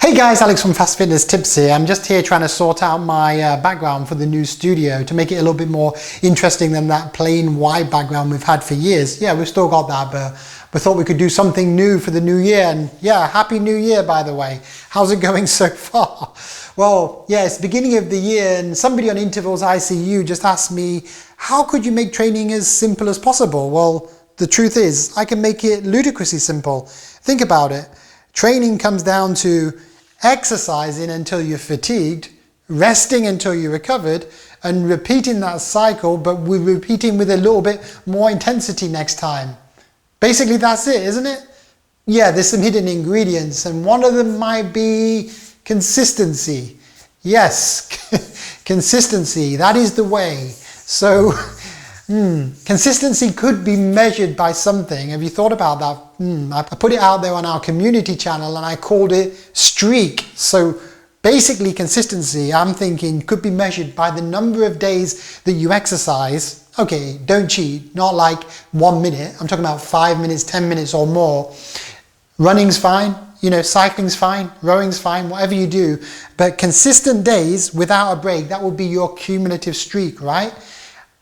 Hey guys, Alex from FastFitnessTips here. I'm just here trying to sort out my background for the new studio to make it a little bit more interesting than that plain white background we've had for years. Yeah, we've still got that, but we thought we could do something new for the new year. And yeah, Happy New Year, by the way. How's it going so far? Well, yeah, it's the beginning of the year and somebody on Intervals ICU just asked me, how could you make training as simple as possible? Well, the truth is, I can make it ludicrously simple. Think about it. Training comes down to exercising until you're fatigued, resting until you're recovered, and repeating that cycle, but we're repeating with a little bit more intensity next time. Basically, that's it, isn't it? Yeah, there's some hidden ingredients, and one of them might be consistency. Yes, consistency, that is the way. So, consistency could be measured by something. Have you thought about that? I put it out there on our community channel and I called it streak. So basically consistency, I'm thinking, could be measured by the number of days that you exercise. Okay, don't cheat, not like 1 minute. I'm talking about 5 minutes, 10 minutes or more. Running's fine, cycling's fine, rowing's fine, whatever you do. But consistent days without a break, that would be your cumulative streak, right?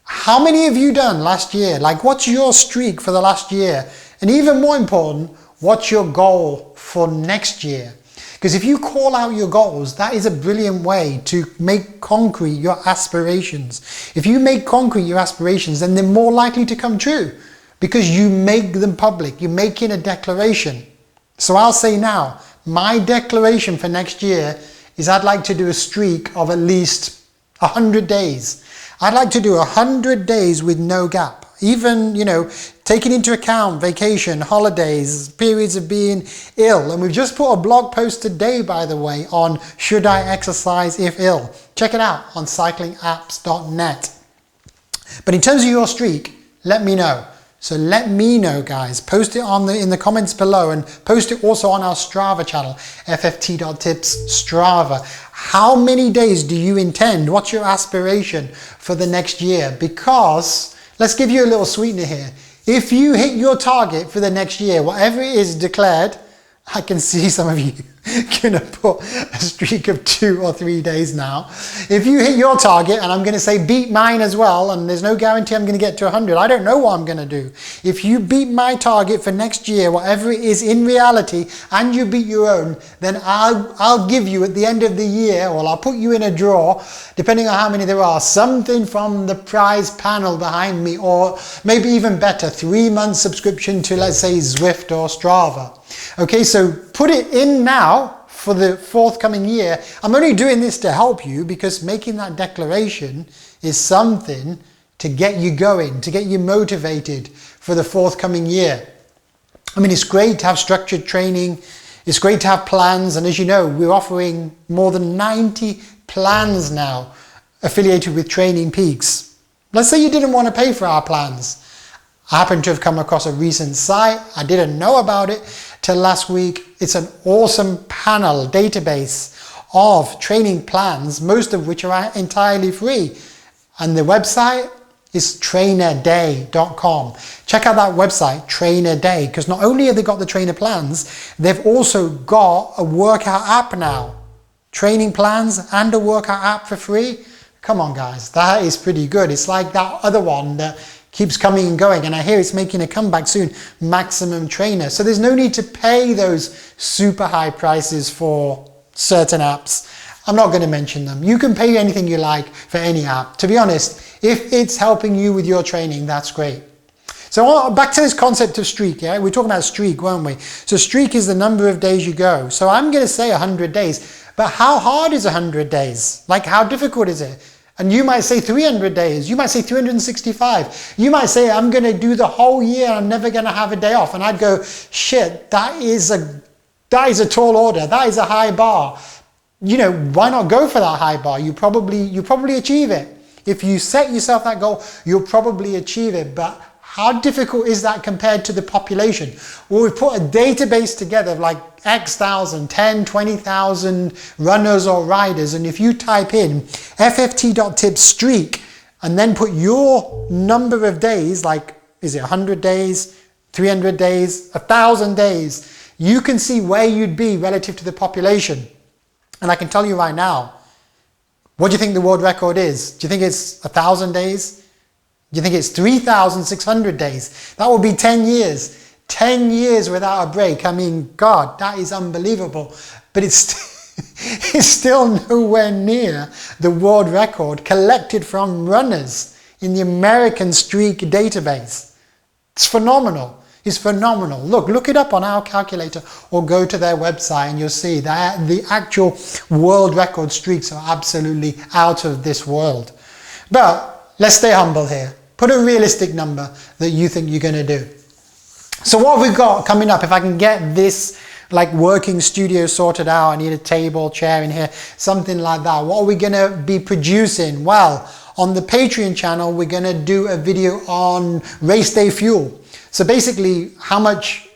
How many have you done last year? Like, what's your streak for the last year? And even more important, what's your goal for next year? Because if you call out your goals, that is a brilliant way to make concrete your aspirations. If you make concrete your aspirations, then they're more likely to come true because you make them public. You're making a declaration. So I'll say now, my declaration for next year is I'd like to do a streak of at least 100 days. I'd like to do 100 days with no gap. Even, taking into account vacation, holidays, periods of being ill. And we've just put a blog post today, by the way, on should I exercise if ill? Check it out on cyclingapps.net. But in terms of your streak, let me know. So let me know, guys. Post it in the comments below and post it also on our Strava channel, fft.tips Strava. How many days do you intend? What's your aspiration for the next year? Because let's give you a little sweetener here. If you hit your target for the next year, whatever it is declared, I can see some of you gonna put a streak of 2 or 3 days now. If you hit your target, and I'm gonna say beat mine as well, and there's no guarantee I'm gonna get to 100. I don't know what I'm gonna do. If you beat my target for next year, whatever it is in reality, and you beat your own, then I'll give you at the end of the year, or I'll put you in a draw, depending on how many there are, something from the prize panel behind me, or maybe even better, 3-month subscription to, let's say, Zwift or Strava. Okay, so put it in now for the forthcoming year. I'm only doing this to help you because making that declaration is something to get you going, to get you motivated for the forthcoming year. I mean, it's great to have structured training. It's great to have plans. And as you know, we're offering more than 90 plans now affiliated with Training Peaks. Let's say you didn't want to pay for our plans. I happen to have come across a recent site. I didn't know about it till last week. It's an awesome panel database of training plans, most of which are entirely free. And the website is trainerday.com. Check out that website, Trainer Day, because not only have they got the trainer plans, they've also got a workout app now. Training plans and a workout app for free. Come on, guys, that is pretty good. It's like that other one that keeps coming and going, and I hear it's making a comeback soon, Maximum Trainer. So there's no need to pay those super high prices for certain apps. I'm not going to mention them. You can pay anything you like for any app. To be honest, if it's helping you with your training, that's great. So back to this concept of streak, yeah? We're talking about streak, weren't we? So streak is the number of days you go. So I'm going to say 100 days, but how hard is 100 days? Like, how difficult is it? And you might say 300 days, you might say 365. You might say, I'm going to do the whole year, I'm never going to have a day off. And I'd go, shit, that is a tall order, that is a high bar. Why not go for that high bar? You probably achieve it. If you set yourself that goal, you'll probably achieve it. But how difficult is that compared to the population? Well, we've put a database together of like X thousand, 10, 20,000 runners or riders. And if you type in fft.tips streak and then put your number of days, like, is it 100 days, 300 days, 1,000 days, you can see where you'd be relative to the population. And I can tell you right now, what do you think the world record is? Do you think it's 1,000 days? Do you think it's 3,600 days? That would be 10 years. 10 years without a break. I mean, God, that is unbelievable. But it's still nowhere near the world record collected from runners in the American Streak database. It's phenomenal. It's phenomenal. Look it up on our calculator or go to their website and you'll see that the actual world record streaks are absolutely out of this world. But let's stay humble here. Put a realistic number that you think you're going to do. So what have we got coming up? If I can get this like working studio sorted out, I need a table, chair in here, something like that. What are we going to be producing? Well, on the Patreon channel, we're going to do a video on race day fuel. So basically how much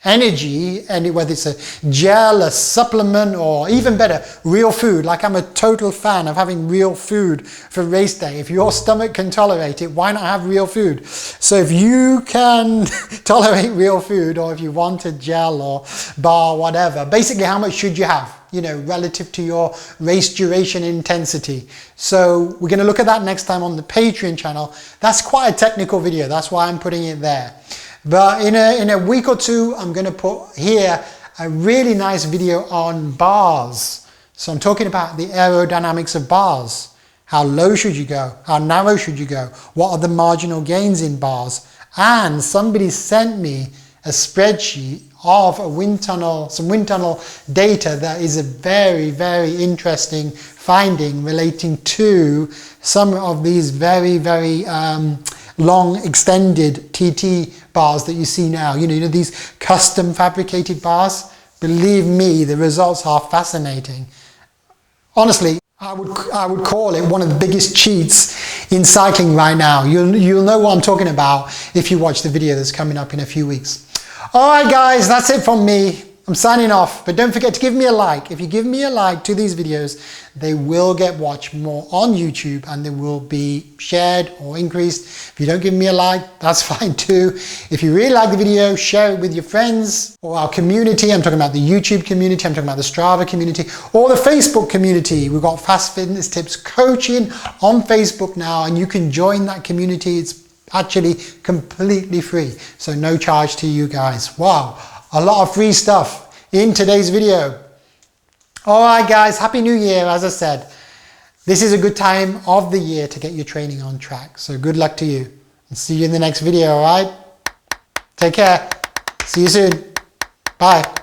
energy, and whether it's a gel, a supplement, or even better, real food. Like I'm a total fan of having real food for race day. If your stomach can tolerate it, why not have real food? So if you can tolerate real food, or if you want a gel or bar, whatever, basically how much should you have, you know, relative to your race duration intensity. So we're going to look at that next time on the Patreon channel. That's quite a technical video. That's why I'm putting it there. But in a week or two, I'm going to put here a really nice video on bars. So I'm talking about the aerodynamics of bars. How low should you go? How narrow should you go? What are the marginal gains in bars? And somebody sent me a spreadsheet of a wind tunnel, some wind tunnel data that is a very, very interesting finding relating to some of these very, very long extended TT bars that you see now. You know these custom fabricated bars? Believe me, the results are fascinating. Honestly, I would call it one of the biggest cheats in cycling right now. You'll know what I'm talking about if you watch the video that's coming up in a few weeks. Alright guys, that's it from me. I'm signing off, but don't forget to give me a like. If you give me a like to these videos, they will get watched more on YouTube and they will be shared or increased. If you don't give me a like, that's fine too. If you really like the video, share it with your friends or our community. I'm talking about the YouTube community, I'm talking about the Strava community or the Facebook community. We've got Fast Fitness Tips coaching on Facebook now and you can join that community. It's actually completely free, so no charge to you guys. Wow. A lot of free stuff in today's video. Alright guys, Happy New Year. As I said, this is a good time of the year to get your training on track. So good luck to you. And see you in the next video, alright? Take care. See you soon. Bye.